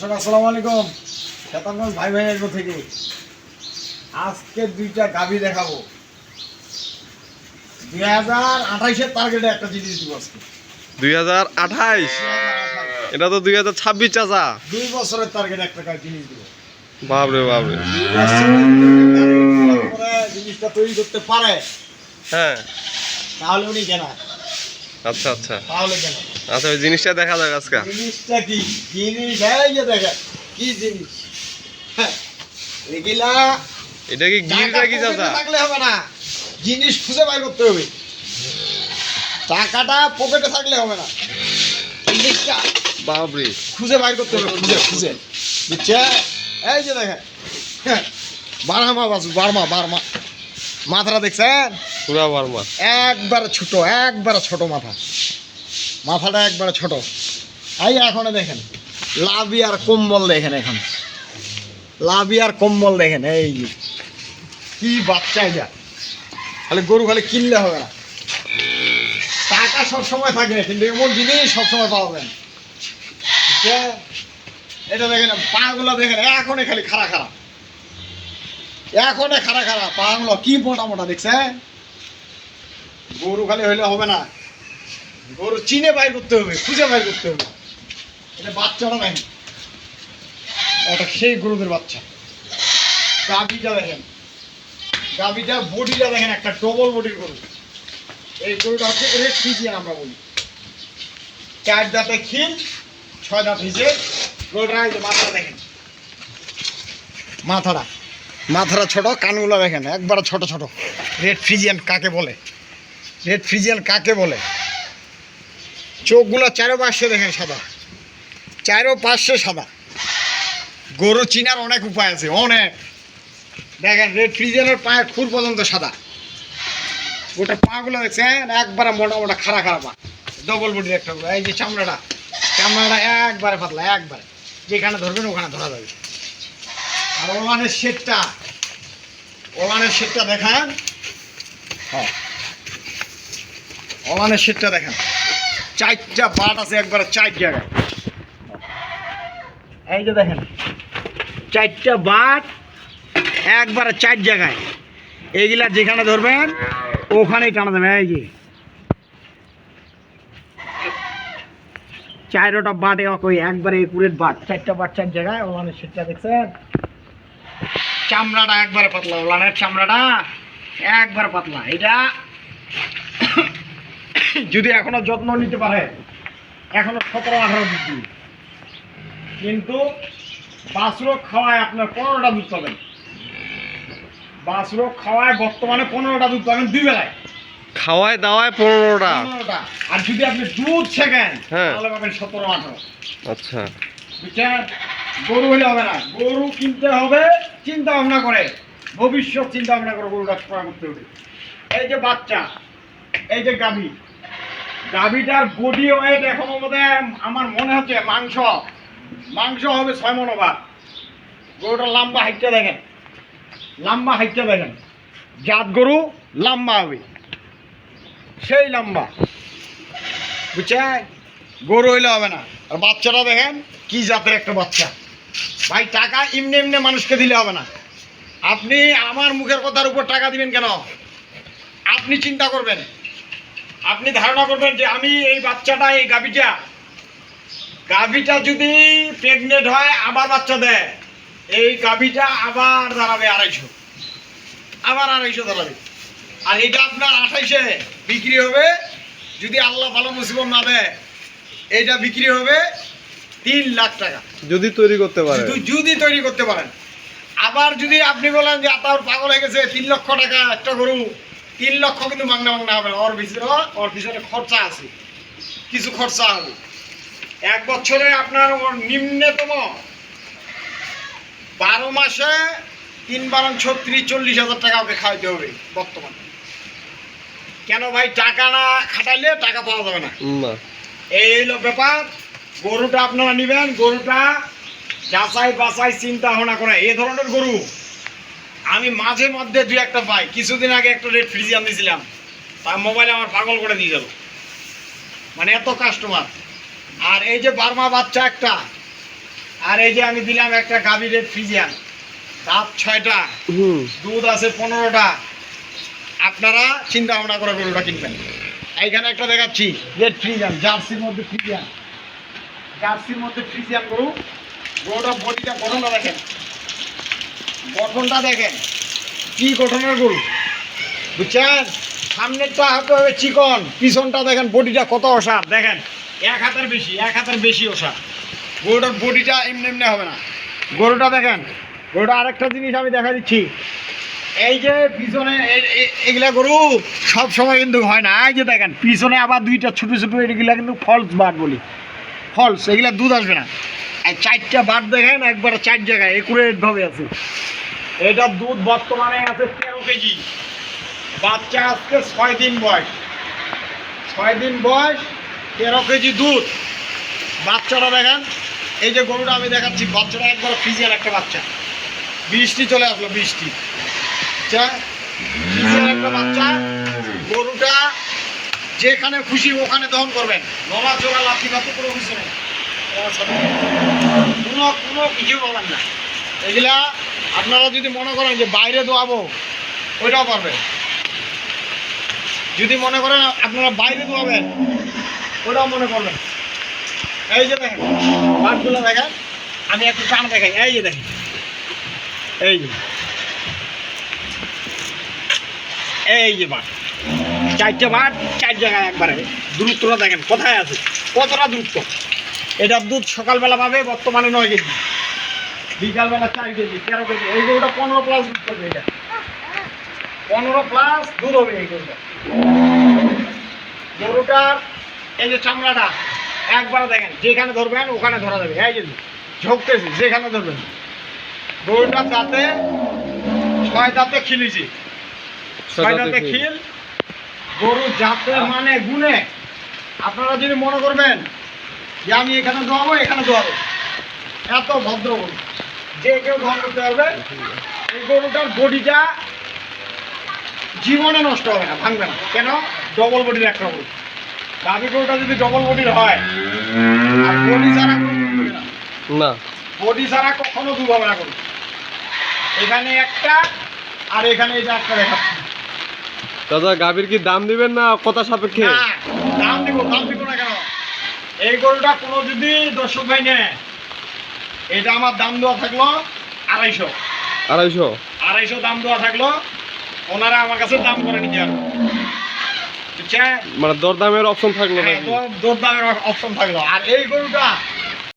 আসসালামু আলাইকুম। শতানগঞ্জ ভাই ভাইয়ের থেকে আজকে দুইটা গাভী দেখাবো। 2028-এর টার্গেটে একটা জিনিস দিব আজকে। 2028? এটা তো 2026 চাচা। 2 বছরের টার্গেটে একটা জিনিস দিব। বাপরে বাপরে। জিনিসটা তৈরি করতে পারে, হ্যাঁ, তাহলে উনি কেনা। আচ্ছা আচ্ছা তাহলে কেনা। আচ্ছা, ওই জিনিসটা দেখা যাক আজকে। জিনিসটা কি জিনিস? এই যে দেখেন কি জিনিস। হ্যাঁ, এগুলা এটা কি গিরটা কি চাচা? থাকলে হবে না, জিনিস খুঁজে বের করতে হবে। টাকাটা পকেটে থাকলে হবে না, জিনিসটা বাপরে খুঁজে বের করতে হবে। খুঁজে খুঁজে বুঝছে? এই যে দেখেন, বারমা বাজু, বারমা মাথাটা দেখছেন? পুরা বারমা। একবারে ছোট, একবারে ছোট মাথা, মাথাটা একবারে ছোট। এই এখন দেখেন লাভি আর কম্বল দেখেন, এখন লাভি আর কম্বল দেখেন। এই যে কি বাচ্চা, যা খালি গরু খালি কিনলে হবে না, টাকা সবসময় থাকে, কিন্তু এমন জিনিস সবসময় পাওয়া যায় না। এটা দেখেন পা গুলো দেখেন, এখনই খালি খাড়া খাড়া, এখনই খাড়া খাড়া পা গুলো কি মোটা মোটা দেখছে। গরু খালি হইলে হবে না, গরু চিনে বাইর করতে হবে, খুঁজে বাইর করতে হবে। এটা বাচ্চাটা দেখেন, এটা সেই গরুদের বাচ্চা। গাভীটা দেখেন, গাভীটার বডিটা দেখেন, একটা ডবল বডির গরু। এই গরুটা হচ্ছে রেড ফ্রিজিয়ান আমরা বলি। 4 দাঁতে খিল, 6 দাঁত ভিজে গরুটা। এই যে মাথাটা দেখেন, মাথাটা ছোট, কানগুলো দেখেন একবারে ছোট ছোট। রেড ফ্রিজিয়ান কাকে বলে? রেড ফ্রিজিয়ান কাকে বলে? চোখগুলো চারোপাশে দেখেন সাদা, চারোপাশে সাদা। গরু চিনার অনেক উপায় আছে, অনেক। দেখেন রেড ফ্রিজিয়ানের পায়ের খুর পর্যন্ত সাদা। গোটা পাগুলো দেখছেন একবারে মোটা মোটা খাড়া খাড়া পা, ডবল বডির একটা। এই যে চামড়াটা একবারে পাতলা, একবারে যেখানে ধরবেন ওখানে ধরা যাবে। আর ওলানের শেটটা দেখান। হ্যাঁ, ওলানের শেটটা দেখেন, 4টা বাট আছে একবারে 4 জায়গায়। এই যে দেখেন 4টা বাট একবারে 4 জায়গায়। এইগুলা যেখানে ধরবেন ওখানেই টানা দেবে। এই যে 4টা বাট একবারে একুরেট বাট, 4টা বাট 4 জায়গায়। ওলানের শেটটা দেখছেন, চামড়াটা একবারে পাতলা, ওলানের চামড়াটা একবারে পাতলা। এটা যদি এখনো যত্ন নিতে পারে, এখনো 17-18 দিন, কিন্তু বাছুরও খাওয়ায় আপনার 15টা দুধ পাবেন। বাছুরও খাওয়ায় বর্তমানে 15টা দুধ পাবেন 2 বেলায়। খাওয়ায় দাওয়ায় 15টা। আর যদি আপনি দুধ ছেঁকেন হ্যাঁ, তাহলে পাবেন 17-18। আচ্ছা, বুঝছেন? গরু হলে হবে না, গরু কিনতে হবে চিন্তা ভাবনা করে, ভবিষ্যৎ চিন্তা ভাবনা করে গরুটা ক্রয় করতে হবে। এই যে বাচ্চা, এই যে গাভীটার বডি ওয়েট এখন মধ্যে আমার মনে হচ্ছে মাংস হবে 6 মণ ওভার। গরুটার লম্বা হাইটটা দেখেন, জাত গরু লম্বা হবে, সেই লম্বা। বুঝছেন? গরু হইলে হবে না। আর বাচ্চাটা দেখেন কি জাতের একটা বাচ্চা। ভাই টাকা এমনি এমনি মানুষকে দিলে হবে না। আপনি আমার মুখের কথার উপর টাকা দিবেন কেন? আপনি চিন্তা করবেন, আপনি ধারণা করবেন যে আমি এই বাচ্চাটা, এই গাভীটা যদি প্রেগনেন্ট হয় আবার বাচ্চা দেয়, এই গাভীটা আবার দাঁড়াবে 250, আবার 250 দাঁড়াবে। আর এটা আপনার 28-এ বিক্রি হবে, যদি আল্লাহ ভালো মুসিবত না দেয় এইটা বিক্রি হবে 3 লাখ টাকা, যদি তৈরি করতে পারে। যদি তৈরি করতে পারেন। আবার যদি আপনি বলেন যে আপনার পাগল হয়ে গেছে, 3 লক্ষ টাকা একটা গরু, 3 লক্ষ কিন্তু মাংনা হবে না। ওর পিছনে খরচা আছে, কিছু খরচা হবে। 1 বছরে আপনার ওর নিম্নতম 12 মাসে 3-40 হাজার টাকা ওকে খাওয়াইতে হবে বর্তমানে। কেন ভাই? টাকা না খাটাইলে টাকা পাওয়া যাবে না, এই হলো ব্যাপার। গরুটা আপনারা নেবেন, গরুটা যাচাই বাছাই চিন্তা ভাবনা করে। এই ধরনের গরু আমি মাঝে মধ্যে 2-1টা পাই। কিছুদিন আগে একটা রেড ফ্রিজিয়ান দিয়েছিলাম, তার মোবাইলে আমার পাগল করে দিয়ে গেল, মানে এত কাস্টমার। আর এই যে বার্মা বাচ্চা একটা, আর এই যে আমি দিলাম একটা গাভীরের ফ্রিজিয়ান, দাঁত 6টা, দুধ আছে 15টা। আপনারা চিন্তা ভাবনা করে গরুটা কিনবেন। এইখানে একটা দেখাচ্ছি রেড ফ্রিজিয়ান, জার্সির মধ্যে ফ্রিজিয়ান, জার্সির মধ্যে ফ্রিজিয়ান গরু। গরুটা বডিটা গঠনটা দেখেন, গঠনটা দেখেন কি গঠনের গরু, বুঝছেন? সামনেরটা হাতে হবে চিকন, পিছনটা দেখেন বডিটা কত অসার, দেখেন 1 হাতের বেশি, 1 হাতের বেশি অসার। গরুটার বডিটা এমনি এমনি হবে না। গরুটা দেখেন, গরুটা আরেকটা জিনিস আমি দেখা দিচ্ছি, এই যে পিছনে এগুলা গরু সব সময় কিন্তু হয় না। এই যে দেখেন পিছনে আবার 2টা ছোটো ছোটো, এগুলা কিন্তু ফলস বাট বলি, ফলস, এগুলা দুধ আসবে না। আর 4টা বাট দেখেন একবারে 4 জায়গায় একুরেটভাবে আছে। এটার দুধ বর্তমানে আছে 13 কেজি। বাচ্চা আজকে 6 দিন বয়স, 6 দিন বয়স, 13 কেজি দুধ। বাচ্চাটা দেখেন, এই যে গরুটা আমি দেখাচ্ছি, বাচ্চাটা একবার ফ্রিজিয়ান একটা বাচ্চা। বৃষ্টি চলে আসলো, বৃষ্টি ফ্রিজিয়ান একটা বাচ্চা। গরুটা যেখানে খুশি ওখানে দহন করবেন, নলা চোলা লাথি ফাতি কোনো কিছু নেই, কোনো কিছু বলবেন না। এগুলা আপনারা যদি মনে করেন যে বাইরে দোয়াবো, ওইটাও পারবেন। যদি মনে করেন আপনারা বাইরে দোয়াবেন, ওটাও মনে করবেন। এই যে দেখেন বাটগুলো দেখেন, আমি একটু টান দেখাই, এই যে দেখেন, এই যে বাট, 4টে বাট 4 জায়গায় একবারে। দূরত্বটা দেখেন কোথায় আছে, কতটা দূরত্ব। এটার দুধ সকালবেলা পাবে বর্তমানে 9 কেজি, বিকালবেলা 4 কেজি, 13 কেজি। এই গরুটা 15 প্লাস দুধ করবে, এটা 15 প্লাস দুধ হবে এই গরুটা। গরুটার এই যে চামড়াটা একবার দেখেন, যেখানে ধরবেন ওখানে ধরা যাবে। এই যে ঝোঁকতেছি, যেখানে ধরবেন। গরুটার দাঁতে 6 দাঁতে খিলিছি, 6 দাঁতে খিল। গরু জাতে মানে গুণে আপনারা যদি মনে করবেন যে আমি এখানে দোয়াবো, এখানে দোয়াবো, এত ভদ্র গরু, যে কেউ দোয়া করতে পারবে। এই গরুটার বডিটা জীবনে নষ্ট হবে না, ভাঙবে না। কেন? ডবল বডির একটা গরু। গাভী গরুটা যদি ডবল বডির হয়, আর বডি ছাড়া না, বডি ছাড়া কখনো দুধ হবে না গরু। এখানে একটা, আর এখানে এই যে একটা দেখাচ্ছি। দাদা গাভীর কি দাম দিবেন না কথা সাপেক্ষে? না, দাম দিব না কেন? এই গরুটা কোনো যদি দর্শক ভাই নেয়, এটা আমার দাম দেওয়া থাকলো 250 দাম দেওয়া থাকলো। ওনারা আমার কাছে দাম করে নিতে পারবে, মানে দরদামের অপশন থাকলো না? দরদামের অপশন থাকলো। আর এই গরুটা